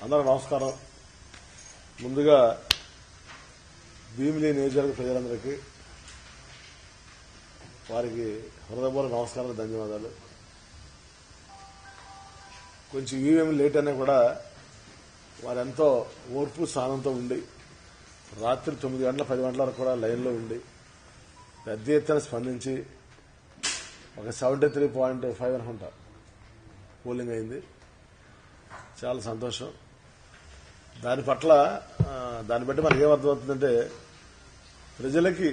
అందరూ నమస్కారం. ముందుగా భీమిలి నియోజకవర్గ ప్రజలందరికీ వారికి హృదయపూర్వక నమస్కారాలు, ధన్యవాదాలు. కొంచెం ఈవీఎం లేట్ అయినా కూడా వారెంతో ఓర్పు సహనంతో ఉండి రాత్రి 9 గంటల 10 గంటల వరకు కూడా లైన్లో ఉండి పెద్ద ఎత్తున స్పందించి ఒక 73.5 అనుకుంటా పోలింగ్ అయింది. చాలా సంతోషం. దాని పట్ల దాన్ని బట్టి మనకి ఏమర్థమవుతుందంటే ప్రజలకి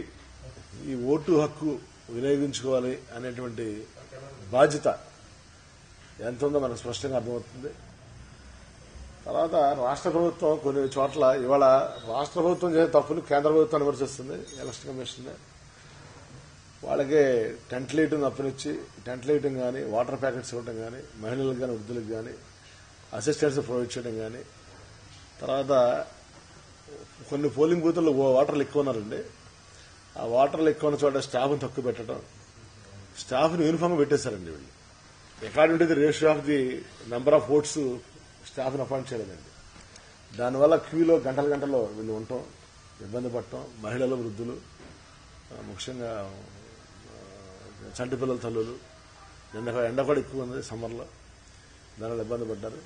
ఈ ఓటు హక్కు వినియోగించుకోవాలి అనేటువంటి బాధ్యత ఎంత ఉందో మనకు స్పష్టంగా అర్థమవుతుంది. తర్వాత రాష్ట్ర ప్రభుత్వం కొన్ని చోట్ల ఇవాళ రాష్ట్ర ప్రభుత్వం చేసే తప్పులు కేంద్ర ప్రభుత్వం విమర్శిస్తుంది. ఎలక్షన్ కమిషన్ వాళ్ళకి టెంట్ లైటింగ్ అప్పనిచ్చి టెంట్ లైటింగ్ కానీ వాటర్ ప్యాకెట్స్ ఇవ్వడం కానీ మహిళలకు కానీ వృద్ధులకు కానీ అసిస్టెంట్స్ ప్రొవైడ్ చేయడం కానీ, తర్వాత కొన్ని పోలింగ్ బూతుల్లో వాటర్లు ఎక్కువ ఉన్నారండి. ఆ వాటర్లు ఎక్కువ ఉన్న చోట స్టాఫ్ను తక్కువ పెట్టడం, స్టాఫ్ని యూనిఫామ్ పెట్టేశారండి. వీళ్ళు according to the ratio of the number of votes స్టాఫ్ని అపాయింట్ చేయలేదండి. దానివల్ల క్యూలో గంటలు వీళ్ళు ఉండటం, ఇబ్బంది పడటం, మహిళలు వృద్ధులు, ముఖ్యంగా చంటి పిల్లల తల్లులు, ఎండ కూడా ఎక్కువ ఉంది సమ్మర్లో, దానివల్ల ఇబ్బంది పడ్డారు.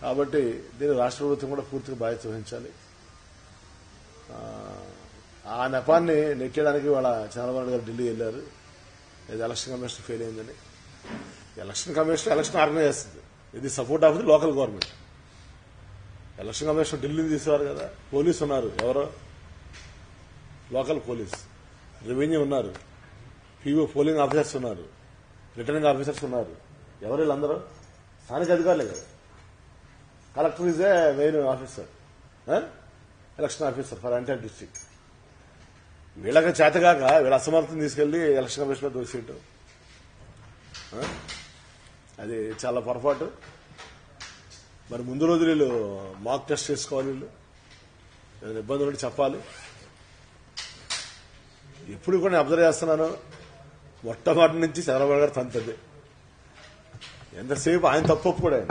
కాబట్టి దీన్ని రాష్ట్ర ప్రభుత్వం కూడా పూర్తిగా బాధ్యత వహించాలి. ఆ నెపాన్ని నెట్టేయడానికి వాళ్ళ చంద్రబాబు నాయుడు గారు ఢిల్లీ వెళ్లారు. ఇది ఎలక్షన్ కమిషన్ ఫెయిల్ అయిందని. ఎలక్షన్ కమిషన్ ఎలక్షన్ ఆర్గనైజ్ చేస్తుంది. ఇది support of the local government. Election commission ఢిల్లీని తీసేవారు కదా. పోలీసు ఉన్నారు, ఎవరో లోకల్ పోలీస్, రెవెన్యూ ఉన్నారు, పీఓ పోలింగ్ ఆఫీసర్స్ ఉన్నారు, రిటర్నింగ్ ఆఫీసర్స్ ఉన్నారు. ఎవరు వీళ్ళందరూ? స్థానిక అధికారులే కదా. Collector is a main officer, election officer for entire district. వీళ్ళకి చేతగాక వీళ్ళ అసమర్థం తీసుకెళ్లి ఎలక్షన్ కమిషన్ లో దోసేయటం, అది చాలా పొరపాటు. మరి ముందు రోజు వీళ్ళు మాక్ టెస్ట్ చేసుకోవాలి. వీళ్ళు ఏదైనా ఇబ్బంది ఉంటే చెప్పాలి. ఎప్పుడు కూడా నేను అబ్జర్వ్ చేస్తున్నాను, మొట్టమొదటి నుంచి చంద్రబాబు గారు తంతది. ఎంతసేపు ఆయన తప్పు ఒప్పుకోడు.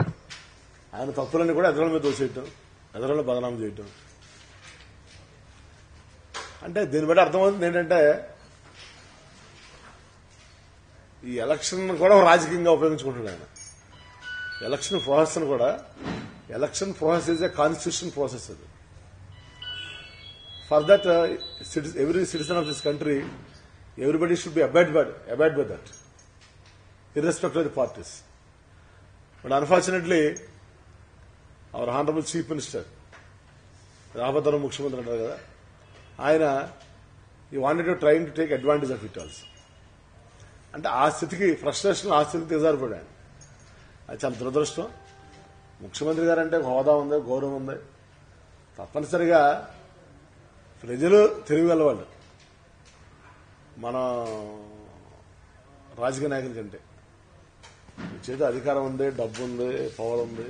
ఆయన తప్పులన్నీ కూడా ఎదరల మీద దోసేయటం, ఎదరలో బదనామం చేయటం. అంటే దీన్ని బట్టి అర్థమవుతుంది ఏంటంటే ఈ ఎలక్షన్ కూడా రాజకీయంగా ఉపయోగించుకుంటున్నాడు ఆయన. ఎలక్షన్ ప్రాసెస్ కూడా, election process is a constitution process. అది for that every citizen of this country, everybody should be abide by that, irrespective of the parties. But unfortunately, our honorable chief minister, రాబోతున్న ముఖ్యమంత్రి అంటారు కదా, ఆయన ఈ wanted trying to take advantage of it also. అంటే ఆ స్థితికి, frustration ఆ స్థితికి దిగజారిపోయాడు. అది చాలా దురదృష్టం. ముఖ్యమంత్రి గారు అంటే హోదా ఉంది, గౌరవం ఉంది. తప్పనిసరిగా ప్రజలు తెలివిగలవాళ్ళు మన రాజకీయ నాయకుల కంటే. చేతి అధికారం ఉంది, డబ్బు ఉంది, పవర్ ఉంది.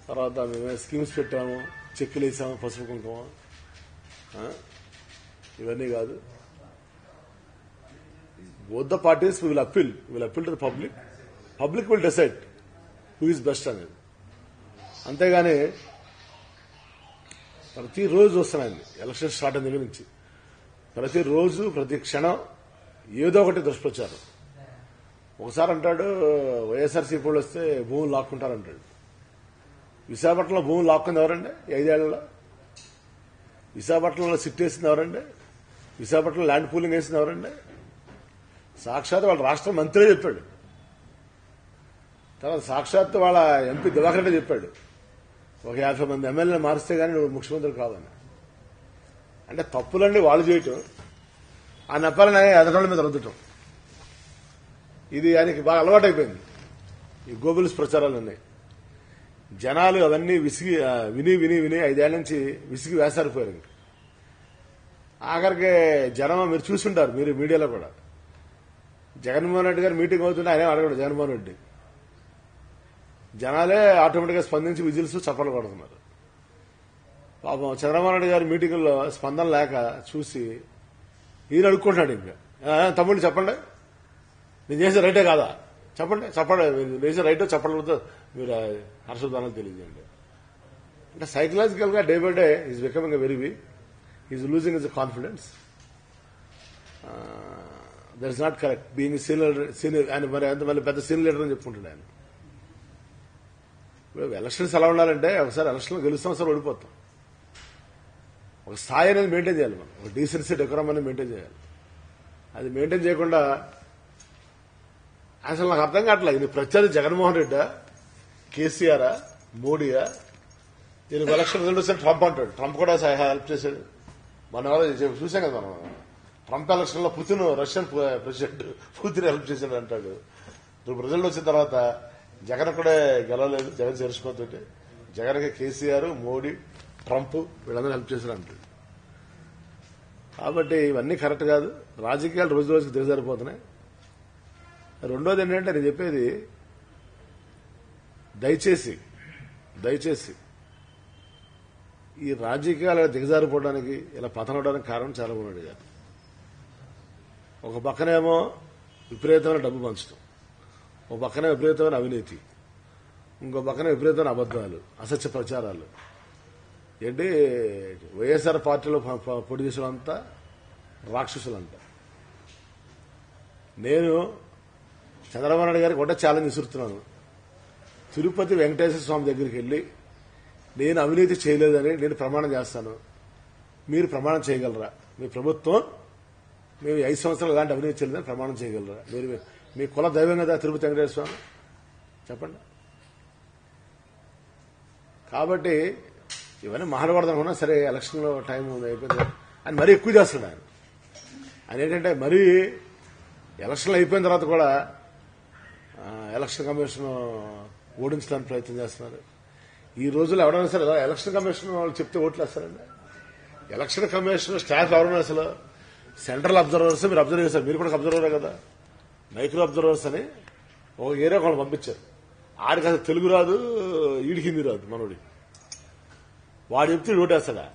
తర్వాత మేమే స్కీమ్స్ పెట్టాము, చెక్కులు వేసాము, పసుపు కుంకుమ, ఇవన్నీ కాదు. Both the parties will appeal to the public will decide who is best అనేది. అంతేగాని ప్రతిరోజు వస్తున్నాయండి ఎలక్షన్ స్టార్ట్ అయిన దగ్గర నుంచి, ప్రతిరోజు ప్రతి క్షణం ఏదో ఒకటి దుష్ప్రచారం. ఒకసారి అంటాడు వైఎస్ఆర్సీపీ వాళ్ళు వస్తే భూములు లాక్కుంటారంటాడు. విశాఖపట్నంలో భూములు లాక్కుంది ఎవరండి? 5 ఏళ్లలో విశాఖపట్నంలో సిట్ వేసింది ఎవరండి? విశాఖపట్నంలో ల్యాండ్ పూలింగ్ వేసింది ఎవరండి? సాక్షాత్ వాళ్ళ రాష్ట్ర మంత్రే చెప్పాడు. తర్వాత సాక్షాత్ వాళ్ళ ఎంపీ దివాకర్ రెడ్డి చెప్పాడు, ఒక 50 మంది ఎమ్మెల్యేలు మారిస్తే గానీ నువ్వు ముఖ్యమంత్రి కాదని. అంటే తప్పులన్నీ వాళ్ళు చేయటం, ఆ నెపాలని ఎదగల మీద రుద్దటం, ఇది ఆయనకి బాగా అలవాటైపోయింది. ఈ గోబుల్స్ ప్రచారాలన్నీ జనాలు అవన్నీ విని 5 ఏళ్ల నుంచి విసిగి వేసారిపోయారు. ఇంక ఆఖరికి జనం మీరు చూసుంటారు, మీరు మీడియాలో కూడా, జగన్మోహన్ రెడ్డి గారు మీటింగ్ అవుతుంటే ఆయనే అడగడు. జగన్మోహన్ రెడ్డి జనాలే ఆటోమేటిక్ గా స్పందించి విజిల్స్ చప్పట్లు కొడుతున్నారు. పాపం చంద్రబాబు నాయుడు గారి మీటింగుల్లో స్పందన లేక చూసి ఈయన అడుక్కుంటున్నాడు. ఇంకా తమ్ముళ్ళు చెప్పండి, నేను చేసే రైటే కాదా చెప్పండి, మీరు చేసే రైటో చెప్పడంతో మీరు హర్షధ్వానాలు తెలియజేయండి. అంటే సైకలాజికల్ గా day by day is becoming very weak, is losing his confidence. That is not correct. Being senior ఆయన మరి అంత మళ్ళీ పెద్ద సీనియర్ లీడర్ అని చెప్పుకుంటాడు ఆయన. ఇప్పుడు ఎలక్షన్స్ ఎలా ఉండాలంటే ఒకసారి ఎలక్షన్లో గెలుస్తాం, ఒకసారి ఓడిపోతాం. ఒక స్థాయి అనేది మెయింటైన్ చేయాలి మనం, ఒక డీసెన్సీ డెకోరం అనేది మెయింటైన్ చేయాలి. అది మెయింటైన్ చేయకుండా అసలు నాకు అర్థం కావట్లేదు. ఇది ప్రత్యర్థి జగన్మోహన్ రెడ్డా, కేసీఆర్, మోడీయా? దీనికి ఎలక్షన్ రిజల్ట్ వస్తే ట్రంప్ అంటాడు. ట్రంప్ కూడా హెల్ప్ చేశాడు. మనం చూసాం కదా, మనం ట్రంప్ ఎలక్షన్ లో Putin, Russian president Putin help చేశాడు అంటాడు. ఇప్పుడు రిజల్ట్ వచ్చిన తర్వాత జగన్ కూడా గెలవలేదు, జగన్ చేర్చుకోతోటి. జగన్కి కేసీఆర్, మోడీ, ట్రంప్ వీళ్ళందరూ హెల్ప్ చేశారు అంటాడు. కాబట్టి ఇవన్నీ కరెక్ట్ కాదు. రాజకీయాలు రోజు రోజుకి దిగజారిపోతున్నాయి. రెండోది ఏంటంటే నేను చెప్పేది, దయచేసి ఈ రాజకీయాలు దిగజారిపోవడానికి, ఇలా పతనవడానికి కారణం చంద్రబాబు నాయుడు గారు. ఒక పక్కనేమో విపరీతమైన డబ్బు పంచడం, ఒక పక్కనే విపరీతమైన అవినీతి, ఇంకో పక్కన విపరీతమైన అబద్దాలు, అసత్య ప్రచారాలు. ఏంటి వైఎస్ఆర్ పార్టీలో పొడి చేసేవాళ్ళంతా రాక్షసులంతా. నేను చంద్రబాబు నాయుడు గారికి ఒకటే ఛాలెంజ్ విసురుతున్నాను. తిరుపతి వెంకటేశ్వర స్వామి దగ్గరికి వెళ్లి నేను అవినీతి చేయలేదని నేను ప్రమాణం చేస్తాను, మీరు ప్రమాణం చేయగలరా? మీ ప్రభుత్వం మేము 5 సంవత్సరాలు ఎలాంటి అవినీతి చేయలేదని ప్రమాణం చేయగలరా? మీరు మీ కుల దైవం కదా తిరుపతి వెంకటేశ్వర స్వామి, చెప్పండి. కాబట్టి ఇవన్నీ మాట్లాడదామనుకున్నా సరే, ఎలక్షన్లో టైం అయిపోయింది అని మరీ ఎక్కువ చేస్తున్నాడు ఆయన ఏంటంటే మరీ ఎలక్షన్లు అయిపోయిన తర్వాత కూడా ఎలక్షన్ కమిషన్ ఓడించడానికి ప్రయత్నం చేస్తున్నారు. ఈ రోజుల్లో ఎవరైనా సరే ఎలక్షన్ కమిషన్ వాళ్ళు చెప్తే ఓట్లు వేస్తారండి. ఎలక్షన్ కమిషన్ స్టాఫ్ ఎవరైనా అసలు సెంట్రల్ అబ్జర్వర్స్, మీరు అబ్జర్వ్ చేశారు, మీరు కూడా అబ్జర్వరే కదా, మైక్రో అబ్జర్వర్స్ అని ఒక ఏరియా వాళ్ళు పంపించారు. ఆడికి అసలు తెలుగు రాదు, ఈడికి హిందీ రాదు మనోడి. వాడు చెప్తే ఓటేస్తాడా?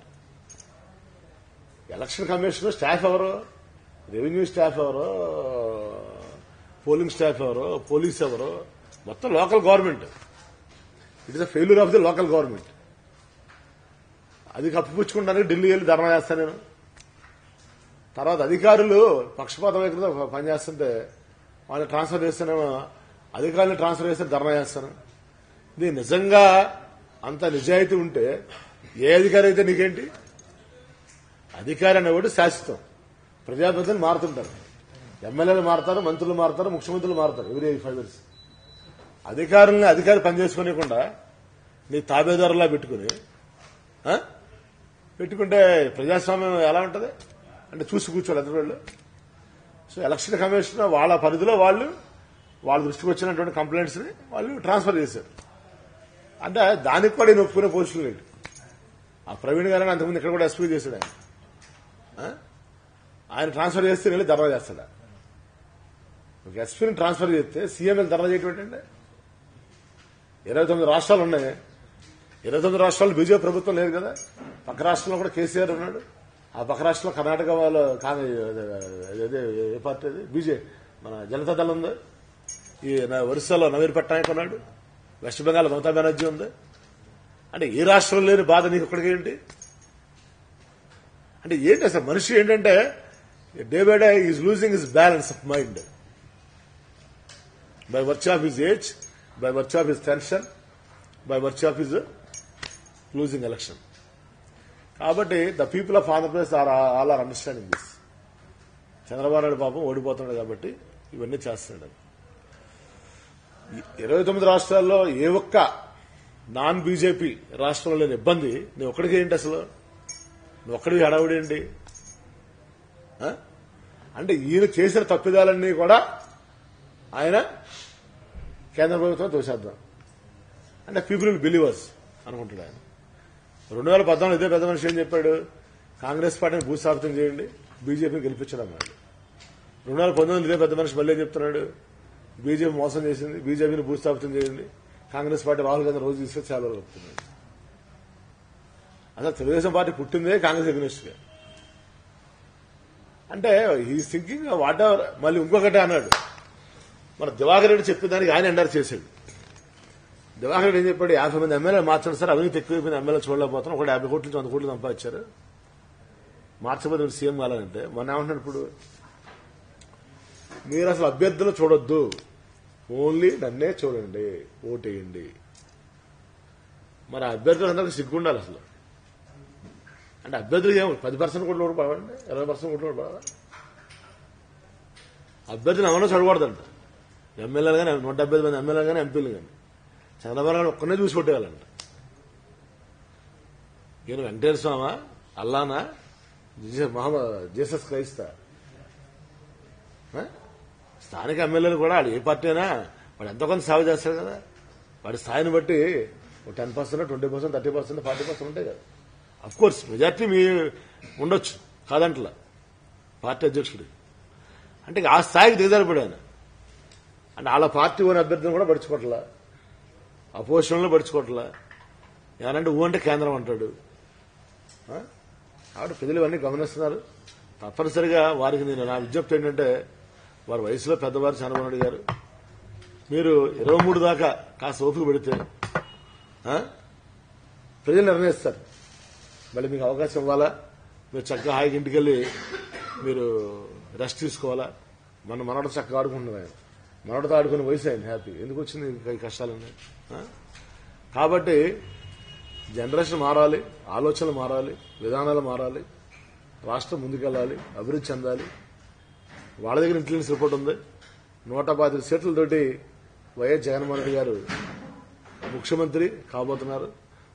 ఎలక్షన్ కమిషన్ స్టాఫ్ ఎవరు? రెవెన్యూ స్టాఫ్ ఎవరు? పోలింగ్ స్టాఫ్ ఎవరు? పోలీస్ ఎవరు? మొత్తం local government. It is the failure of the local government. అది కప్పిపుచ్చుకుంటానికి ఢిల్లీ వెళ్ళి ధర్నా చేస్తాను నేను. తర్వాత అధికారులు పక్షపాత వైఖరితో పనిచేస్తుంటే వాళ్ళు ట్రాన్స్ఫర్ చేస్తేనేమో అధికారులు ట్రాన్స్ఫర్ చేస్తే ధర్నా చేస్తాను. ఇది నిజంగా అంత నిజాయితీ ఉంటే ఏ అధికారి అయితే నీకేంటి? అధికారి అనేవాడు శాశ్వతం. ప్రజాప్రతినిధులు మారుతుంటారు, ఎమ్మెల్యేలు మారుతారు, మంత్రులు మారుతారు, ముఖ్యమంత్రులు మారుతారు ఎవ్రీ 5 years. అధికారి పనిచేసుకోనికుండా నీ తాబేదారులా పెట్టుకుంటే ప్రజాస్వామ్యం ఎలా ఉంటుంది అంటే చూసి కూర్చోవాలి ఎదురు. సో ఎలక్షన్ కమిషన్ వాళ్ళ పరిధిలో వాళ్ళ దృష్టికి వచ్చినటువంటి కంప్లైంట్స్ ని వాళ్ళు ట్రాన్స్ఫర్ చేశారు. అంటే దానికి కూడా నేను ఒప్పుకునే పోస్టులు లేదు. ఆ ప్రవీణ్ గారని అంతకుముందు ఇక్కడ కూడా ఎస్పీ చేశాడు ఆయన ట్రాన్స్ఫర్ చేస్తే వెళ్ళి ధర్నా చేస్తాడా? ఒక ఎస్పీని ట్రాన్స్ఫర్ చేస్తే సీఎం వెళ్ళి ధర్నా చేయటం ఏంటంటే? 29 రాష్ట్రాలు ఉన్నాయి. 29 రాష్ట్రాలు బీజేపీ ప్రభుత్వం లేదు కదా. పక్క రాష్ట్రంలో కూడా కేసీఆర్ ఉన్నాడు. ఆ పక్క రాష్ట్రంలో కర్ణాటక వాళ్ళు ఏ పార్టీ అది? బీజేపీ, మన జనతాదళం ఉంది. ఈ ఒరిస్సాలో నవీన్ పట్నాయక్ ఉన్నాడు. వెస్ట్ బెంగాల్ మమతా బెనర్జీ ఉంది. అంటే ఏ రాష్ట్రంలో లేని బాధ నీకు ఇక్కడికి ఏంటి? అంటే ఏంటి అసలు మనిషి ఏంటంటే day by day is losing his balance of mind by virtue of his age, by virtue of his tension, by virtue of his losing election. కాబట్టి the people of Andhra Pradesh all are understanding this. Chandrababu Naidu పాపం ఓడిపోతున్నాడు కాబట్టి ఇవన్నీ చేస్తున్నాడు. 29 రాష్ట్రాల్లో ఏ ఒక్క non BJP రాష్ట్రంలో లేని ఇబ్బంది నువ్వు ఒక్కడికి ఏంటి? అసలు నువ్వు ఒక్కడికి హడావుడి ఏంటి? అంటే ఈయన చేసిన తప్పిదాలన్నీ కూడా ఆయన కేంద్ర ప్రభుత్వం తోసేద్దాం అంటే పీపుల్ విల్ బిలీవర్స్ అనుకుంటాడు ఆయన. 2014 ఇదే పెద్ద మనిషి ఏం చెప్పాడు? కాంగ్రెస్ పార్టీని భూస్థాపితం చేయండి, బీజేపీని గెలిపించడం అన్నాడు. 2019 ఇదే పెద్ద మనిషి మళ్ళీ ఏం చెప్తున్నాడు? బీజేపీ మోసం చేసింది, బీజేపీని భూస్థాపితం చేయండి, కాంగ్రెస్ పార్టీ రాహుల్ గాంధీ రోజు తీసుకొని చాలా చెప్తున్నాడు. అసలు తెలుగుదేశం పార్టీ పుట్టిందే కాంగ్రెస్ ఎగ్నెస్ట్ గా. అంటే హీస్ థింకింగ్ వాట్ ఎవర్. మళ్ళీ ఇంకొకటి అన్నాడు, మన దివాకర్ రెడ్డి చెప్పేదానికి ఆయన ఎండర్ చేశాడు. దివాకర్ ఏం చెప్పాడు, 50 మంది ఎమ్మెల్యేలు మార్చండి సార్, అవినీతి ఎక్కువైపోయింది, ఎమ్మెల్యే చూడలేకపోతున్నాం, ఒకటి 50 కోట్ల నుంచి 100 కోట్లు సంపాదించారు, మార్చబోతే సీఎం కావాలంటే. మొన్న ఏమంటున్నాడు ఇప్పుడు, మీరు అసలు అభ్యర్థులు చూడొద్దు, ఓన్లీ నన్నే చూడండి, ఓటేయండి. మరి అభ్యర్థులందరికీ సిగ్గుండాలి అసలు. అంటే అభ్యర్థులు ఏమో 10% కూడా ఓటు పడవండి, 20% కూడా ఓటు పడవా? అభ్యర్థులు ఎవరో చూడకూడదంట, ఎమ్మెల్యేలు కానీ 170 మంది ఎమ్మెల్యేలు కానీ ఎంపీలు కానీ. చంద్రబాబు నాయుడు ఒక్కనే చూసి కొట్టేయాలంట. ఈయన వెంకటేశ్వర స్వామి, అల్లానా, జీసస్ క్రైస్తా? స్థానిక ఎమ్మెల్యేలు కూడా వాడు ఏ పార్టీ అయినా వాడు ఎంతో కొంత సేవ చేస్తాడు కదా. వాడి స్థాయిని బట్టి 10%, 20%, 30%, 40% ఉంటాయి కదా. అఫ్ కోర్స్ మెజార్టీ మీ ఉండొచ్చు, కాదంటలా పార్టీ అధ్యక్షుడు. అంటే ఆ స్థాయికి దిగజారిపోయాడు ఆయన. అంటే వాళ్ళ పార్టీ ఓని అభ్యర్థిని కూడా పడుచుకోవట్లా, అపోజిషన్లో పడుచుకోవట్లా. ఏమంటే ఊ అంటే కేంద్రం అంటాడు. కాబట్టి ప్రజలు ఇవన్నీ గమనిస్తున్నారు. తప్పనిసరిగా వారికి నేను నా విజ్ఞప్తి ఏంటంటే, వారి వయసులో పెద్దవారు చంద్రబాబు నాయుడు గారు, మీరు 23 దాకా కాస్త ఓపిక పెడితే ప్రజలు నిర్ణయిస్తారు. మళ్ళీ మీకు అవకాశం ఇవ్వాలా, మీరు చక్కగా హాయిగా ఇంటికి వెళ్ళి మీరు రెస్ట్ తీసుకోవాలా. మనవడు చక్కగా ఆడుకుంటున్నారు, ఆయన మనవడితో ఆడుకునే వయసు ఆయన హ్యాపీ. ఎందుకు వచ్చింది ఈ కష్టాలన్నీ? కాబట్టి జనరేషన్ మారాలి, ఆలోచనలు మారాలి, విధానాలు మారాలి, రాష్ట్రం ముందుకెళ్లాలి, అభివృద్ధి చెందాలి. వాళ్ళ దగ్గర ఇంటెలిజెన్స్ రిపోర్ట్ ఉంది. 125 సీట్లతోటి వైఎస్ జగన్మోహన్ రెడ్డి గారు ముఖ్యమంత్రి కాబోతున్నారు,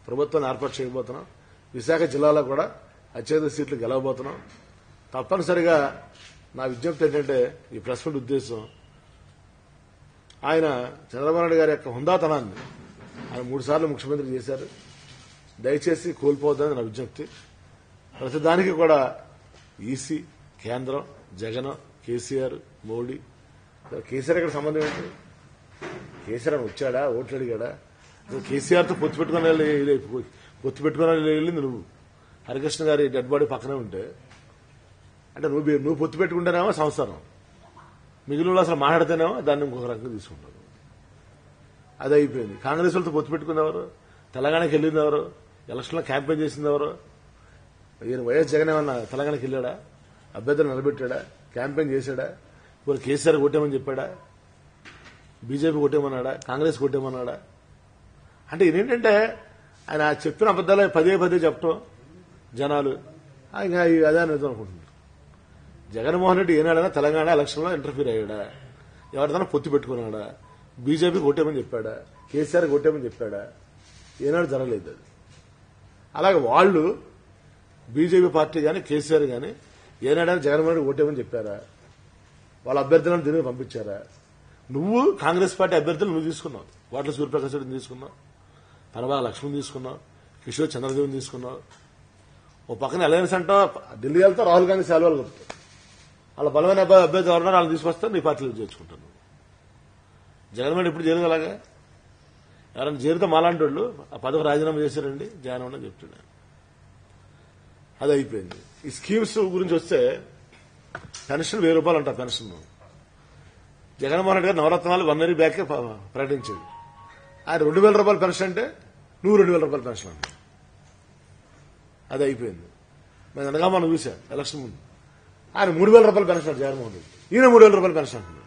ప్రభుత్వాన్ని ఏర్పాటు చేయబోతున్నాం. విశాఖ జిల్లాలో కూడా అత్యధిక సీట్లు గెలవబోతున్నాం. తప్పనిసరిగా నా విజ్ఞప్తి ఏంటంటే, ఈ ప్రెస్ మీట్ ఉద్దేశం, ఆయన చంద్రబాబు నాయుడు గారి యొక్క హుందాతనాన్ని ఆయన 3 సార్లు ముఖ్యమంత్రి చేశారు. దయచేసి కోల్పోవద్దని నా విజ్ఞప్తి. ప్రతిదానికి కూడా ఈసీ, కేంద్రం, జగన్, కేసీఆర్, మోడీ. కేసీఆర్ ఇక్కడ సంబంధం ఏంటి? కేసీఆర్ వచ్చాడా, ఓట్లు అడిగాడా? నువ్వు కేసీఆర్తో పొత్తు పెట్టుకుని వెళ్ళింది నువ్వు. హరికృష్ణ గారి డెడ్ బాడీ పక్కనే ఉంటే అంటే నువ్వు పొత్తు పెట్టుకుంటేనేమో సంవత్సరం, మిగిలిన అసలు మాట్లాడితేనేమో దాన్ని ఇంకొక రకంగా తీసుకుంటారు. అది అయిపోయింది. కాంగ్రెస్ వాళ్ళతో పొత్తు పెట్టుకునేవారు, తెలంగాణకి వెళ్ళింది ఎవరు, ఎలక్షన్లో క్యాంపెయిన్ చేసింది ఎవరు? ఈయన వైఎస్ జగన్ ఏమన్నా తెలంగాణకి వెళ్ళాడా, అభ్యర్థులు నిలబెట్టాడా, క్యాంపెయిన్ చేశాడా? ఇప్పుడు కేసీఆర్ కొట్టేమని చెప్పాడా, బీజేపీ కొట్టేమన్నాడా, కాంగ్రెస్ కొట్టేమన్నాడా? అంటే ఇదేంటంటే ఆయన చెప్పిన అబద్దాలే పదే చెప్పడం జనాలు ఇంకా అదే అనేది అనుకుంటున్నారు. జగన్మోహన్ రెడ్డి ఏనాడైనా తెలంగాణ ఎలక్షన్లో ఇంటర్ఫీర్ అయ్యాడా, ఎవరిదైనా పొత్తు పెట్టుకున్నాడా, బీజేపీ కొట్టేమని చెప్పాడా, కేసీఆర్ కొట్టేమని చెప్పాడా? ఏనాడు జరగలేదు అది. అలాగే వాళ్ళు బీజేపీ పార్టీ కానీ కేసీఆర్ కానీ ఏనాడైనా జగన్మోహన్ రెడ్డి కొట్టేమని చెప్పారా? వాళ్ళ అభ్యర్థులను దీనికి పంపించారా? నువ్వు కాంగ్రెస్ పార్టీ అభ్యర్థులు నువ్వు తీసుకున్నావు. వాట్ల సూర్యప్రకాష్ రెడ్డిని తీసుకున్నావు, పనబాగ లక్ష్మణ్ తీసుకున్నావు, కిషోర్ చంద్రదేవిని తీసుకున్నావు. ఓ పక్కన అలయన్స్ అంటావు, ఢిల్లీ వెళ్తా రాహుల్ గాంధీ సెలవులు కలుపుతావు. వాళ్ళ బలమైన అభ్యర్థి ఎవరన్నా వాళ్ళని తీసుకొస్తే నీ పార్టీలో చేర్చుకుంటాను. జగన్మోహన్ ఇప్పుడు చేయగలగా? ఎవరైనా చేరితే మాలాంటి వాళ్ళు ఆ పదవి రాజీనామా చేశారండి జగన్ అని చెప్తున్నాను. అది అయిపోయింది. ఈ స్కీమ్స్ గురించి వస్తే పెన్షన్ 1000 రూపాయలు అంట. పెన్షన్ జగన్మోహన్ రెడ్డి గారు నవరత్నాలు 1 ఇయర్ బ్యాకే ప్రకటించేది. ఆయన 2000 రూపాయల పెన్షన్ అంటే నువ్వు 2000 రూపాయల పెన్షన్ అంట. అది అయిపోయింది. మేము అనగా మనం చూసాం ఎలక్షన్ ముందు ఆయన 3000 రూపాయల పెన్షన్ అంట జగన్మోహన్ రెడ్డి, ఈయన 3000 రూపాయల పెన్షన్ అంటున్నాడు.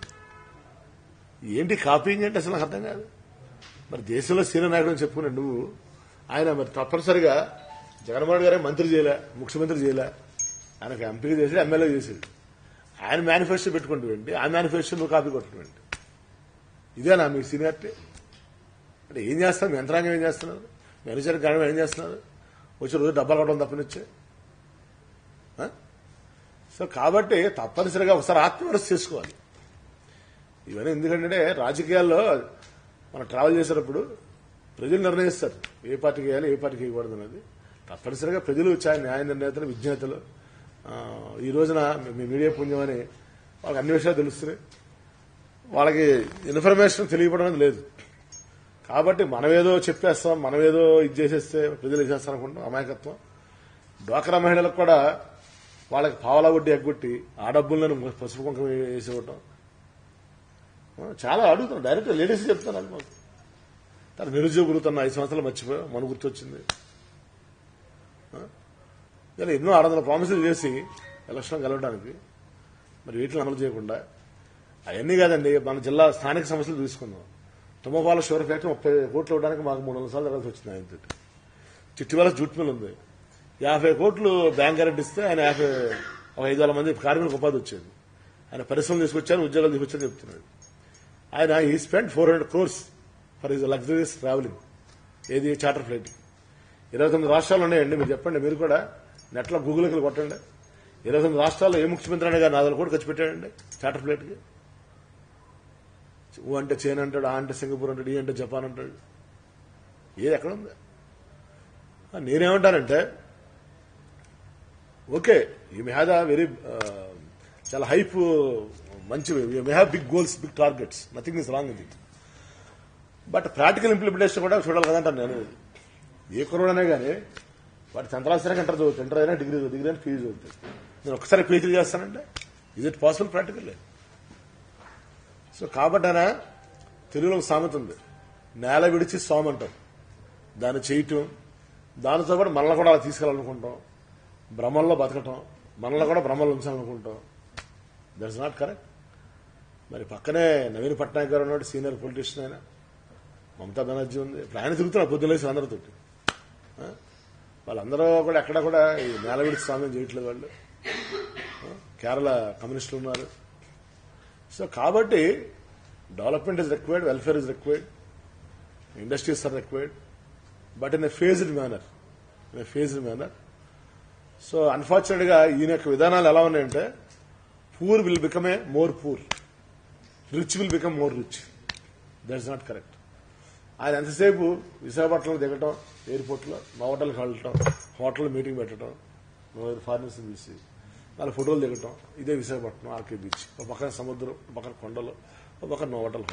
ఏంటి కాపీయింగ్ అంటే అసలు నాకు అర్థం కాదు. మరి దేశంలో సీనియర్ నాయకుడు అని చెప్పుకున్నాడు నువ్వు. ఆయన మరి తప్పనిసరిగా జగన్మోహన్ రెడ్డి గారే మంత్రి చేయలే, ముఖ్యమంత్రి చేయలే, ఆయనకు ఎంపీ చేసాడు, ఎమ్మెల్యే చేసాడు. ఆయన మేనిఫెస్టో పెట్టుకుంటూ ఆ మేనిఫెస్టో నువ్వు కాపీ కొట్టుకుంటు ఇదేనా మీ సీనియారిటీ? అంటే ఏం చేస్తారు? మీ యంత్రాంగం ఏం చేస్తున్నారు? మీ అనుచర గణం ఏం చేస్తున్నారు? వచ్చి రోజు డబ్బాలు కొట్టడం తప్పనిచ్చే. సో కాబట్టి తప్పనిసరిగా ఒకసారి ఆత్మవిమర్శ చేసుకోవాలి. ఇవన్నీ ఎందుకంటే రాజకీయాల్లో మనం ట్రావెల్ చేసేటప్పుడు ప్రజలు నిర్ణయిస్తారు ఏ పార్టీకి వేయాలి, ఏ పార్టీకి వేయకూడదు అనేది. తప్పనిసరిగా ప్రజలు న్యాయ నిర్ణేతలు, విజ్ఞేతలు. ఈ రోజున మీ మీడియా పుణ్యం అని వాళ్ళకి అన్ని విషయాలు తెలుస్తున్నాయి. వాళ్ళకి ఇన్ఫర్మేషన్ తెలియపడం లేదు. కాబట్టి మనమేదో చెప్పేస్తాం, మనమేదో ఇది చేసేస్తే ప్రజలు చేసేస్తాం అనుకుంటాం. అమాయకత్వం. డ్వాక్రా మహిళలకు కూడా వాళ్ళకి పావలా వడ్డీ ఎగ్గొట్టి ఆ డబ్బులను పసుపు కుంకుమ వేసి ఇవ్వటం చాలా అడుగుతున్నాం. డైరెక్ట్ లేడీస్ చెప్తున్నారు. తన నిరుద్యోగులుతున్న 5 సంవత్సరాలు మర్చిపోయా మన గుర్తొచ్చింది. ఇలా ఎన్నో 600 ప్రామిసులు చేసి ఎలక్షన్ గెలవడానికి మరి వీటిని అమలు చేయకుండా అవన్నీ కాదండి. మన జిల్లా స్థానిక సమస్యలు తీసుకుందాం. తుమ్మపాల షుగర్ ఫ్యాక్టరీ 30 కోట్లు ఇవ్వడానికి మాకు 300 సార్లు జరగాల్సి వచ్చింది ఆయనతో. చిట్టివాల జూట్ మిల్ ఉంది, 50 కోట్లు బ్యాంక్ గ్యారెంటీ ఇస్తే ఆయన 5,000 మంది కార్మికులకు ఉపాధి వచ్చేది. ఆయన పరిశ్రమలు తీసుకొచ్చారు, ఉద్యోగాలు తీసుకొచ్చారని చెప్తున్నాడు. ఆయన ఈ spend 400 crores for his luxuries travelling. ఏది చార్టర్ ఫ్లైట్. 29 రాష్ట్రాలు ఉన్నాయండి. మీరు చెప్పండి, మీరు కూడా నెట్లో గూగుల్కి కొట్టండి. 29 రాష్ట్రాల్లో ఏ ముఖ్యమంత్రి అయినా 4 కోట్లు ఖర్చు పెట్టాడండి చార్టర్ ఫ్లైట్కి. ఓ అంటే చైనా అంటాడు, ఆ అంటే సింగపూర్ అంటాడు, ఈ అంటే జపాన్ అంటాడు. ఏది ఎక్కడ ఉంది? నేనేమంటానంటే okay, you may have very చాలా హైప్, మంచి you may have big goals, big targets, nothing is wrong with it. But practical implementation కూడా చూడాలి కదంటాను నేను. ఏ కుర్రోడనే కానీ వాడు 10th క్లాస్ అయినా ఇంటర్ చదువుతాడు, ఇంటర్ అయినా డిగ్రీ అయినా పీజీ చదువుతాడు. నేను ఒక్కసారి పీజీ చేస్తానంటే is it possible practical? So కాబట్టి ఆయన తెలుగులో ఒక సామెత ఉంది, నేల విడిచి స్వామి అంటాం. దాన్ని చేయటం, దానితో పాటు మనల్ని కూడా అలా తీసుకెళ్ళాలనుకుంటాం, భ్రమల్లో బతకటం, మనల్ని కూడా భ్రమల్లో ఉంచాలనుకుంటాం. That's not correct. మరి పక్కనే నవీన్ పట్నాయక్ గారు ఉన్నాడు, సీనియర్ పొలిటీషియన్. ఆయన మమతా బెనర్జీ ఉంది. ఇప్పుడు ఆయన తిరుగుతున్నారు పొద్దులేసి అందరితోటి. వాళ్ళందరూ కూడా ఎక్కడ కూడా ఈ నేల విడిచి స్వామ్యం చేయట్లేదు వాళ్ళు. కేరళ కమ్యూనిస్టులు ఉన్నారు. సో కాబట్టి development is required, welfare is required, industries are required, but in a phased manner. So unfortunate గా ఈయన యొక్క విధానాలు ఎలా ఉన్నాయంటే, poor will become a more poor, rich will become more rich. That's not correct. ఆయన ఎంతసేపు విశాఖపట్నంలో దిగటం, ఎయిర్పోర్ట్లో హోటల్కి వెళ్ళటం, హోటల్ మీటింగ్ పెట్టడం, ఫారినర్స్ తీసి 4 ఫోటోలు దిగటం. ఇదే విశాఖపట్నం ఆర్కే బీచ్. ఒక పక్కన సముద్రం, ఒక పక్కన కొండలు, ఒక పక్కన హోటల్.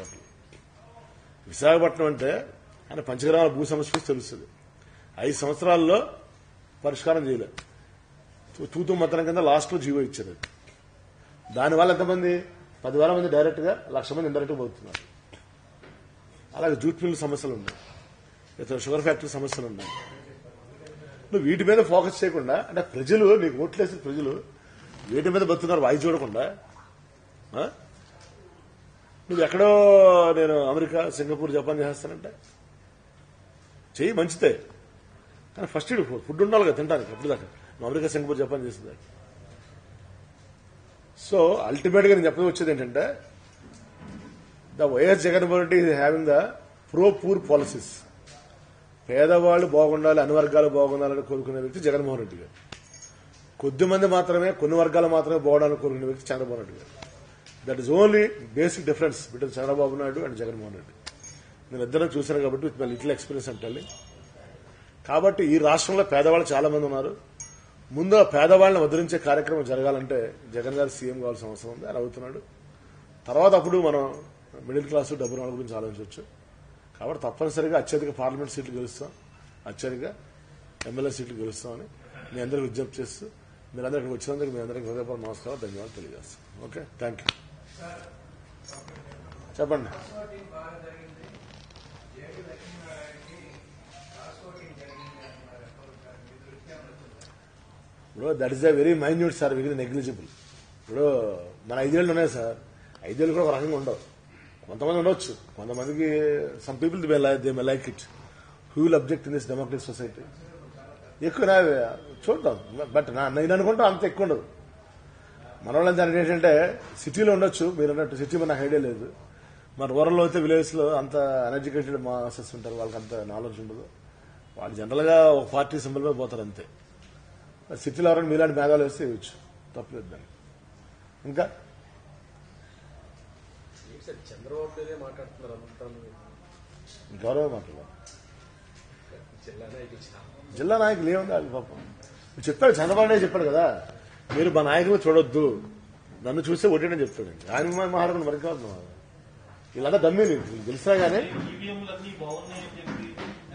విశాఖపట్నం అంటే ఆయన పంచగ్రామాల భూ సమస్య తెలుస్తుంది. 5 సంవత్సరాల్లో పరిష్కారం చేయలేదు. తూతూ మొత్తం కింద లాస్ట్ లో జీవో ఇచ్చారు. దానివల్ల ఎంతమంది? 10,000 మంది డైరెక్ట్ గా, 1,00,000 మంది ఇండైరెక్ట్ గా పోతున్నారు. అలాగే జూట్ మిల్ సమస్యలు ఉన్నాయి, ఇతర షుగర్ ఫ్యాక్టరీ సమస్యలు ఉన్నాయి. నువ్వు వీటి మీద ఫోకస్ చేయకుండా, అంటే ప్రజలు నీకు ఓట్లేసిన ప్రజలు వీటి మీద బతున్నారు వాయి చూడకుండా, నువ్వు ఎక్కడో నేను అమెరికా, సింగపూర్, జపాన్ చేస్తానంటే చెయ్యి, మంచిదే. కానీ ఫస్ట్ ఫుడ్ ఉండాలి కదా తినడానికి. అప్పుడు దాకా నువ్వు అమెరికా, సింగపూర్, జపాన్ చేస్తుంది. సో అల్టిమేట్ గా నేను చెప్పడం వచ్చేది ఏంటంటే, the YS Jaganmohan Reddy is having the pro poor policies. పేదవాళ్లు బాగుండాలి, అన్ని వర్గాలు బాగుండాలని కోరుకునే వ్యక్తి జగన్మోహన్ రెడ్డి గారు. కొద్ది మంది మాత్రమే, కొన్ని వర్గాలు మాత్రమే బాగుండాలని కోరుకునే వ్యక్తి చంద్రబాబు నాయుడు గారు. That is only basic difference between Chandrababu Naidu and Jaganmohan Reddy. నేను ఇద్దరం చూశాను కాబట్టి విత్ మై లిటిల్ ఎక్స్పీరియన్స్ అంటే. కాబట్టి ఈ రాష్ట్రంలో పేదవాళ్ళు చాలా మంది ఉన్నారు. ముందు ఆ పేదవాళ్ళని ఉద్ధరించే కార్యక్రమం జరగాలంటే జగన్ గారు సీఎం కావాల్సిన అవసరం ఉంది. ఆయన అవుతున్నాడు. తర్వాత అప్పుడు మనం మిడిల్ క్లాస్, డబ్బు వాళ్ళ గురించి ఆలోచించవచ్చు. కాబట్టి తప్పనిసరిగా అత్యధిక పార్లమెంట్ సీట్లు గెలుస్తాం, అత్యధిక ఎమ్మెల్యే సీట్లు గెలుస్తామని మీ అందరికీ విజ్ఞప్తి చేస్తూ, మీరందరూ ఇక్కడికి వచ్చినందుకు మీ అందరికీ హృదయపూర్వక నమస్కారం, ధన్యవాదాలు తెలియజేస్తాం. Okay, thank you. చెప్పండి. ఇప్పుడు that is a very minute sir, very negligible. ఇప్పుడు మన 5 ఏళ్ళు ఉన్నాయి సార్, 5 ఏళ్ళు కూడా ఒక రకంగా ఉండవు. కొంతమంది ఉండొచ్చు, కొంతమందికి some people they may like it. Who will object in this democratic society? ఎక్కువ చూద్దాం, బట్ నేను అనుకుంటా అంత ఎక్కువ ఉండదు. మన వాళ్ళంతా ఏంటంటే సిటీలో ఉండొచ్చు, మీరు అన్నట్టు సిటీ మన ఐడియా లేదు. మన రూరల్లో అయితే విలేజ్ లో అంత అన్ఎడ్యుకేటెడ్ మాసెస్ ఉంటారు, వాళ్ళకి అంత నాలెడ్జ్ ఉండదు. వాళ్ళు జనరల్ గా ఒక పార్టీ సింబల్ మీద పోతారు అంతే. సిటీలో ఎవరైనా మీలాంటి మేఘాలు వేస్తే ఇవ్వచ్చు, తప్పలేదు దాన్ని. ఇంకా చంద్రబాబు మీదే మాట్లాడుతున్నారు, గౌరవ మాట్లాడారు. జిల్లా నాయకులు ఏముంది వాళ్ళు పాపం చెప్పాడు, చంద్రబాబు నాయుడు చెప్పాడు కదా, మీరు మా నాయకులు చూడొద్దు, నన్ను చూస్తే ఒకటేనే చెప్తాడు. ఆయన మహారాజు మరి కాదు, వీళ్ళంతా దమ్మి తెలిసినా కానీ ఈవీఎంలన్నీ బాగున్నాయని చెప్పి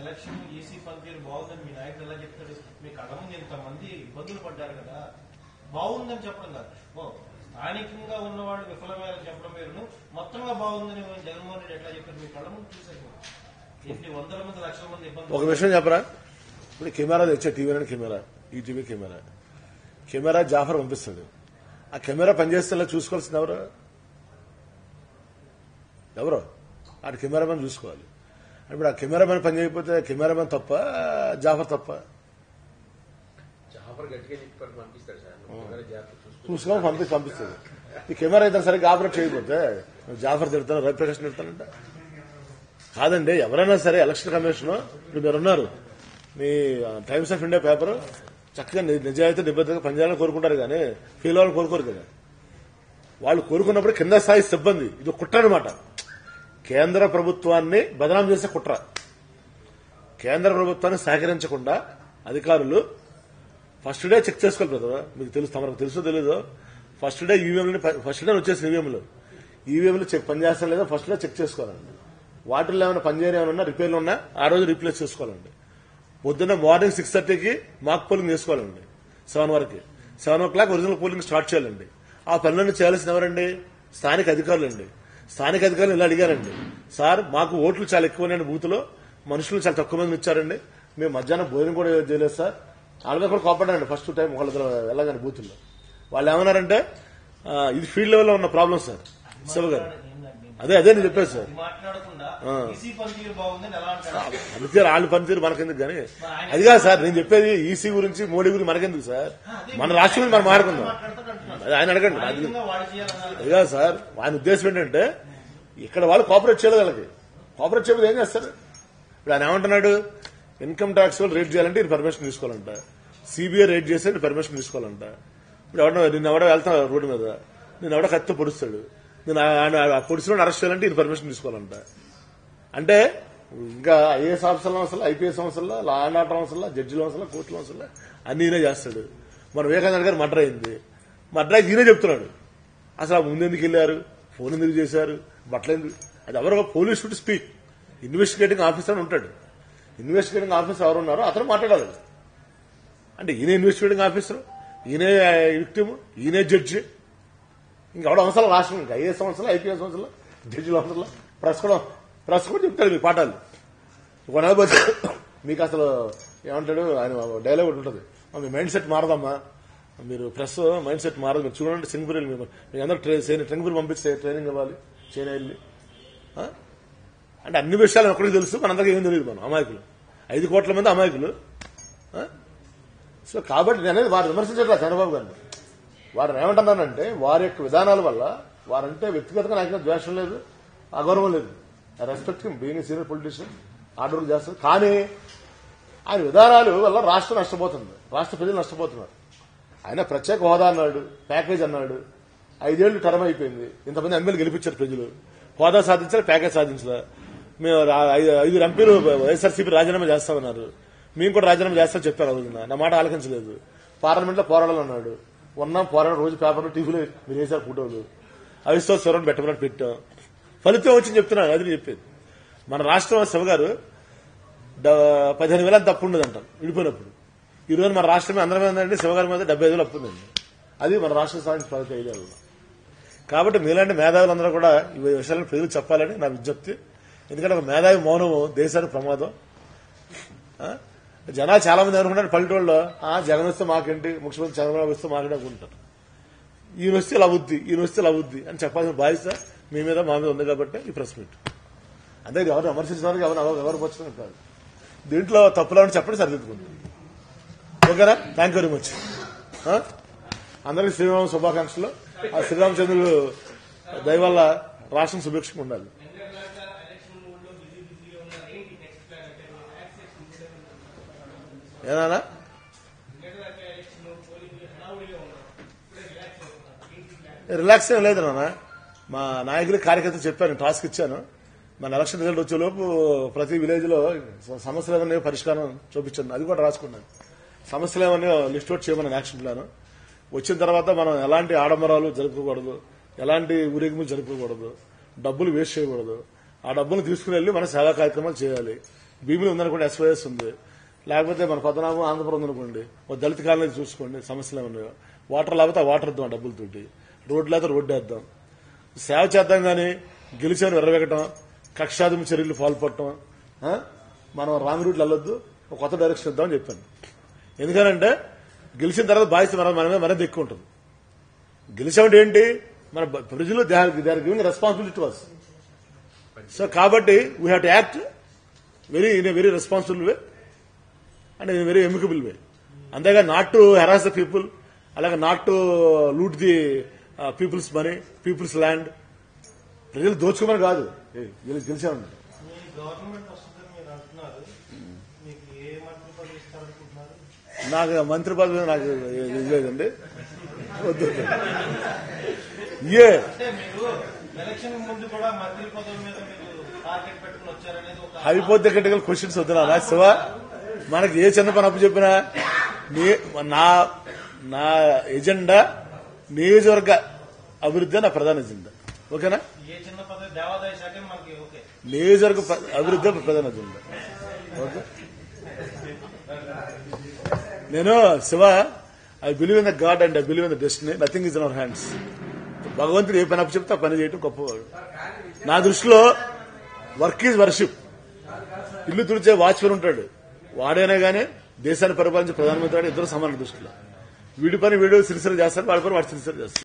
ఎలక్షన్ ఈసీ పనితీరు బాగుందని మీ నాయకుడు ఎలా చెప్తాడు? మీ కళ్ళ ముందు ఇంతమంది ఇబ్బందులు పడ్డారు కదా, బాగుందని చెప్పడం కాదు. స్థానికంగా ఉన్నవాళ్ళు విఫలమైన చెప్పడం వేరును, మొత్తంగా బాగుందని జగన్మోహన్ రెడ్డి ఎట్లా చెప్పారు? మీ కళ్ళ ముందు చూసారు. ఎన్ని వందల మంది లక్షల మంది ఇబ్బంది ఒక విషయం చెప్పరా, ఇప్పుడు కెమెరా తెచ్చా, టీవీ అని కెమెరా, ఈటీవీ కెమెరా జాఫర్ పంపిస్తాడు. ఆ కెమెరా పనిచేస్తే చూసుకోవాల్సింది ఎవరో ఆ కెమెరామెన్ చూసుకోవాలి. ఇప్పుడు ఆ కెమెరామెన్ పని చేయకపోతే కెమెరామెన్ తప్ప, జాఫర్ తప్ప? జాఫర్ గట్టిగా చెప్పి పంపిస్తాడు సార్, చూసుకొని పంపిస్తాడు. ఈ కెమెరా అయితే సరిగ్గా ఆపరేట్ చేయకపోతే జాఫర్ తిడతాను, రవిప్రకాష్ తిడతానంట. కాదండి, ఎవరైనా సరే ఎలక్షన్ కమిషన్, ఇప్పుడు మీరున్నారు, మీ టైమ్స్ ఆఫ్ ఇండియా పేపర్ చక్కగా నిజాయితీ నిబద్ధతగా పనిచేయాలని కోరుకుంటారు, కానీ ఫెయిల్ అవ్వాలని కోరుకోరు కదా. వాళ్ళు కోరుకున్నప్పుడు కింద స్థాయి సిబ్బంది, ఇది కుట్ర అనమాట. కేంద్ర ప్రభుత్వాన్ని బదనాం చేసే కుట్ర. కేంద్ర ప్రభుత్వాన్ని సహకరించకుండా అధికారులు ఫస్ట్ డే చెక్ చేసుకోవాలి కదా. మీకు తెలుసు, తమకు తెలుసో తెలీదో, ఫస్ట్ డే ఈవీఎంలు ఫస్ట్ డే వచ్చేసిన ఈవీఎంలు చెక్ పనిచేస్తాం లేదా ఫస్ట్ డే చెక్ చేసుకోవాలండి. వాటిల్లో ఏమైనా పనిచేయని ఏమైనా రిపేర్లు ఉన్నా ఆ రోజు రీప్లేస్ చేసుకోవాలండి. పొద్దున్న మార్నింగ్ 6:30కి మాక్ పోలింగ్ చేసుకోవాలండి, 7 వరకు. 7 o'clock ఒరిజినల్ పోలింగ్ స్టార్ట్ చేయాలండి. ఆ పనులను చేయాల్సిన ఎవరండి? స్థానిక అధికారులండి. స్థానిక అధికారులు ఇలా అడిగారండి, సార్ మాకు ఓట్లు చాలా ఎక్కువైన బూత్లో మనుషులు చాలా తక్కువ మంది ఇచ్చారండి, మేము మధ్యాహ్నం భోజనం కూడా చేయలేదు సార్. వాళ్ళ కూడా కోపడ్డారండి ఫస్ట్ టైం వాళ్ళ వెళ్ళగానే బూతుల్లో. వాళ్ళు ఏమన్నారంటే ఇది ఫీల్డ్ లెవెల్లో ఉన్న ప్రాబ్లం సార్. శివ గారు అదే నేను చెప్పాను సార్. అందుకే వాళ్ళ పనితీరు మనకెందుకు కానీ, అది కాదు సార్ నేను చెప్పేది. ఈసీ గురించి మోడీ గురించి మనకెందుకు సార్, మన రాష్ట్రం గురించి మనం మాట్లాడుకుందాం. ఆయన అడగండి, అది కాదు సార్. ఆయన ఉద్దేశం ఏంటంటే ఇక్కడ వాళ్ళు కోఆపరేట్ చేయలేదు, వాళ్ళకి కోఆపరేట్ చేయలేదు ఏం చేస్తారు? ఇప్పుడు ఆయన ఏమంటున్నాడు, ఇన్కమ్ ట్యాక్స్ వాళ్ళు రేట్ చేయాలంటే ఇది పర్మిషన్ తీసుకోవాలంట, సిబిఐ రేట్ చేస్తే పర్మిషన్ తీసుకోవాలంట. ఇప్పుడు నిన్న ఎవడో వెళ్తాడు రోడ్డు మీద, నేను ఎవడో కత్తితో పొడుస్తాడు, నేను పొడిచిన అరెస్ట్ చేయాలంటే ఇది పర్మిషన్ తీసుకోవాలంట. అంటే ఇంకా ఐఏఎస్ ఆఫీసర్ల అవసరం, ఐపీఎస్ అవసరం, లా అండ్ ఆర్డర్ అవసరం, జడ్జిల అవసరం, కోర్టుల అవసరం, అన్ని ఈయనే చేస్తాడు. మన వివేకానంద గారు మర్డర్ అయింది, మర్డర్ ఈయనే చెప్తున్నాడు. అసలు ముందెందుకు వెళ్లారు, ఫోన్ ఎందుకు చేశారు, బట్టలు ఎందుకు, అది ఎవరో police should speak. Investigating officer అని ఉంటాడు, ఇన్వెస్టిగేటింగ్ ఆఫీసర్ ఎవరు ఉన్నారో అతను మాట్లాడాలి. అంటే ఈయన ఇన్వెస్టిగేటింగ్ ఆఫీసర్, ఈయనే విక్టిమ్, ఈయనే జడ్జి, ఇంకెవడ అవసరం రాష్ట్రం, ఇంకా ఐఏఎస్ అవసరం, ఐపీఎస్ అవసరం, జడ్జిల అవసరం, ప్రెస్ కూడా చెప్తాడు మీ పాఠాలు. కొనబోతే మీకు అసలు ఏమంటాడు ఆయన డైలాగ్ ఒకటి ఉంటుంది, మీ మైండ్ సెట్ మారదమ్మా, మీరు ప్రెస్ మైండ్ సెట్ మారదు, మీరు చూడండి సింగపూర్ మీకు అందరూ సింగపూర్ పంపిస్తే ట్రైనింగ్ ఇవ్వాలి, చైనా వెళ్ళి. అంటే అన్ని విషయాలు ఒకరికి తెలుసు, మనందరికీ ఏం తెలియదు, మనం అమాయకులు, 5 కోట్ల మంది అమాయకులు. సో కాబట్టి నేనేది వారు విమర్శించట్లా చంద్రబాబు గారిని. వారిని ఏమంటున్నానంటే వారి యొక్క విధానాల వల్ల వారంటే వ్యక్తిగతంగా నాకు ద్వేషం లేదు, అగౌరవం లేదు. I respect him being senior politician, ఆర్డర్లు చేస్తారు. కానీ ఆయన విధానాలు వల్ల రాష్ట్రం నష్టపోతుంది, రాష్ట్ర ప్రజలు నష్టపోతున్నారు. ఆయన ప్రత్యేక హోదా అన్నాడు, ప్యాకేజ్ అన్నాడు, 5 ఏళ్లు టర్మ్ అయిపోయింది, ఇంతమంది ఎమ్మెల్యే గెలిపించారు ప్రజలు, హోదా సాధించారు, ప్యాకేజ్ సాధించారు. మేము 5 ఎంపీలు వైఎస్ఆర్సీపీ రాజీనామా చేస్తామన్నారు, మేము కూడా రాజీనామా చేస్తామని చెప్పారు. రోజున నా మాట ఆలకించలేదు. పార్లమెంట్ లో పోరాడాలన్నాడు, ఉన్నాం పోరాడు, రోజు పేపర్లో టీవీలో మీరు వేసారు ఫోటోలు, అవిశ్వాస స్వరం పెట్టమని పెట్టాం, ఫలితం వచ్చింది చెప్తున్నాను. అది చెప్పేది మన రాష్ట్రం శివ గారు 15,000 తప్పు ఉండదంటాం విడిపోయినప్పుడు. ఈ రోజు మన రాష్ట్రమే అందరి మీద ఉందండి, శివ గారి మీద 75,000 అప్పు ఉందండి. అది మన రాష్ట్రం సాధించిన 15 ఏళ్ళు. కాబట్టి మీలాంటి మేధావులందరూ కూడా ఈ విషయాలను ప్రజలు చెప్పాలని నా విజ్ఞప్తి. ఎందుకంటే ఒక మేధావి మౌనము దేశానికి ప్రమాదం. జనాలు చాలా మంది అనుకుంటారు పల్లెటూళ్ళలో జగన్ వస్తే మాకేంటి, ముఖ్యమంత్రి చంద్రబాబు వస్తే మాకేంటి అనుకుంటారు. ఈయన వస్తే ఇలా అవుద్ది అని చెప్పాల్సిన బాధ్యత మీ మీద మా మీద ఉంది కాబట్టి ఈ ప్రెస్ మీట్. అంతే ఎవరు విమర్శించడానికి ఎవరు వచ్చినా కాదు. దీంట్లో తప్పులని చెప్పండి, సరిదిద్దుకుంటాం. ఓకేనా? Thank you very much. అందరికీ శ్రీరామ శుభాకాంక్షలు. ఆ శ్రీరామచంద్రులు దయ వల్ల రాష్ట్రం సుభిక్షంగా ఉండాలి. ఏనా రిలాక్స్ ఏం లేదు నాన్న. మా నాయకులకి కార్యకర్తలు చెప్పాను, టాస్క్ ఇచ్చాను. మన ఎలక్షన్ రిజల్ట్ వచ్చేలోపు ప్రతి విలేజ్ లో సమస్యలు ఏమన్నా పరిష్కారం చూపించాను, అది కూడా రాసుకున్నాను. సమస్యలు ఏమన్నా లిస్ట్ అవుట్ చేయమని యాక్షన్ ప్లాన్. వచ్చిన తర్వాత మనం ఎలాంటి ఆడంబరాలు జరుపుకోకూడదు, ఎలాంటి ఊరేగింపులు జరుపుకోకూడదు, డబ్బులు వేస్ట్ చేయకూడదు. ఆ డబ్బులు తీసుకుని వెళ్లి మన సేవా కార్యక్రమాలు చేయాలి. భీములు ఉందనుకోండి, ఎస్వైఎస్ ఉంది, లేకపోతే మన పద్మనాభం ఆంధ్రపురం ఉందనుకోండి, ఒక దళిత కాలనీ చూసుకోండి, సమస్యలు ఏమన్నాయో. వాటర్ లేకపోతే ఆ వాటర్ ఇద్దాం డబ్బులతోటి, రోడ్లు లేకపోతే రోడ్డు వేద్దాం. సేవ చేద్దాం కానీ గెలిచాను ఎర్రవెగటం, కక్షాదింపు చర్యలు పాల్పడటం, మనం రాంగ్ రూట్లు వెళ్ళొద్దు, ఒక కొత్త డైరెక్షన్ ఇద్దామని చెప్పాను. ఎందుకనంటే గెలిచిన తర్వాత బాధ్యత మన మీద మరింత ఎక్కువ ఉంటుంది. గెలిచామంటే ఏంటి, మన ప్రజలు they are giving responsibility to us. So కాబట్టి we have to act in a very responsible way and in very amicable way. అంతేగా not to harass the people, అలాగే not to loot the people's money, people's land. ప్రజలు దోచుకోమని కాదు, గెలిచామండి. మీ government వస్తుందని మీరు అంటున్నారు, మీకు ఏ మంత్రి పదవి ఇస్తారనుకుంటున్నారు? నాకు మంత్రి పదవి నాకు ఇది లేదండి, వద్దు. అంటే మీరు ఎలక్షన్ ముందు కూడా మంత్రి పదవి మీద మీరు టార్గెట్ పెట్టుకుని వచ్చారనేది ఒక హైపోథెటికల్ క్వశ్చన్స్ వద్దునా శివ. మనకి ఏ చిన్న పని అప్పు చెప్పినా నా ఎజెండా నియోజకవర్గ అభివృద్ధి నా ప్రధాన ఎజెండా. ఓకేనా? ఏ చిన్న పదవి దేవాదాయ శాఖ మనకి ఓకే, నియోజకవర్గ అభివృద్ధి ప్రధాన ఎజెండా. ఓకే. నేను Shiva, I believe in the God and I believe in the destiny. Nothing is in our hands. భగవంతుడు ఏ పని అప్పు చెప్తే ఆ పని చేయడం గొప్పవాడు. నా దృష్టిలో వర్క్ ఈజ్ వర్షిప్. ఇల్లు తుడిచే వాచ్మెన్ ఉంటాడు, వాడైనా గానీ దేశాన్ని పరిపాలించే ప్రధానమంత్రి ఇద్దరు సమాన దృష్టిలో. వీడి పని వీడు సిరిసిరి చేస్తారు, వాడి పని వాడు సిరిసిరి చేస్తారు.